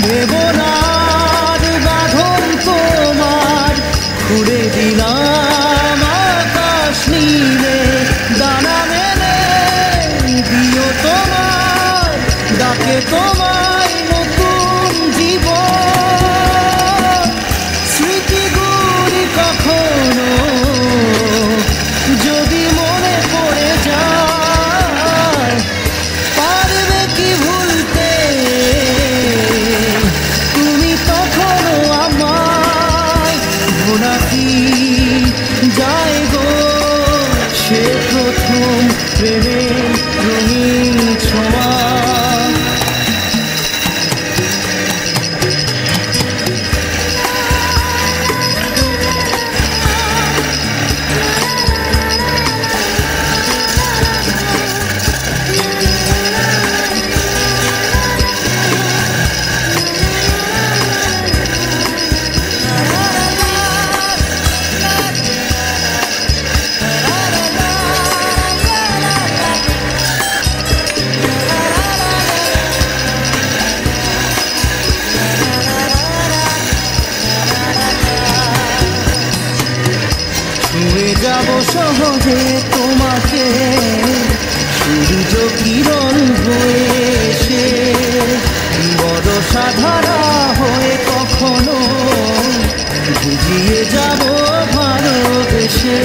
দেবনার বাঁধন তোমার খুঁড়ে দিলাম আকাশ নীলে, দানা মেলে দিও তোমার ডাকে তোমায় নতুন জীবন। স্মৃতিগুলি কখনো যদি মনে পড়ে যায়, পারবে কি ভুলতে তুমি তখনও আমায়? ভোলা কি যায় গো সে প্রথম প্রেমের রঙিন ছোঁয়া। ছুঁয়ে যাব সহজে তোমাকে সূর্য কিরণ হয়ে এসে, বরষা ধারা হয়ে কখনো ভিজিয়ে যাব ভালোবেসে।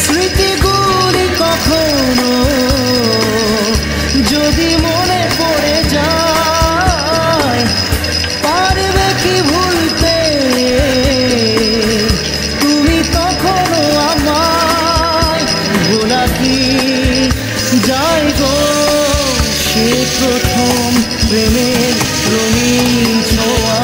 স্মৃতিগুলি কখনো যদি মনে পড়ে যায়, পারবে কি ভুলতে তুমি তখনও আমায়? ভোলা কি যায় গো সে প্রথম প্রেমের রঙিন ছোঁয়া।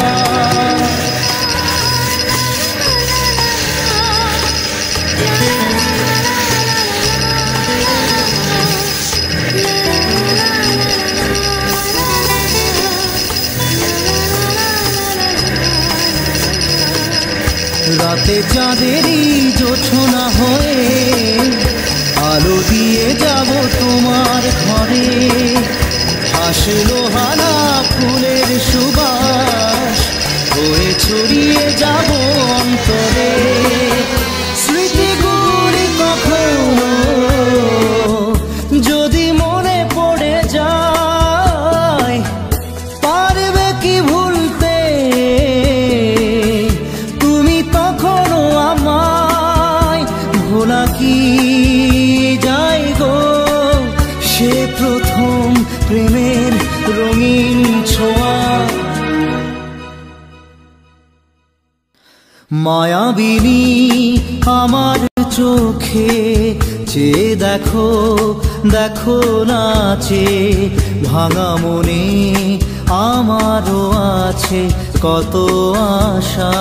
রাতে চাঁদেরই জোছনা হয়ে আলো দিয়ে যাব তোমার ঘরে, হাসলো হানা ফুলের সুবাস হয়ে ছড়িয়ে যাব অন্তরে। স্মৃতিগুলি কখনো যদি মনে পড়ে যায়, পারবে কি ভুলতে তুমি তখনও আমায়? ভোলা কি যায় গো সে প্রথম প্রেমের রঙিন ছোঁয়া। মায়াবিনী আমার চোখে চেয়ে দেখো, দেখো নাচে ভাঙা মনে আমারও আছে কত আশা।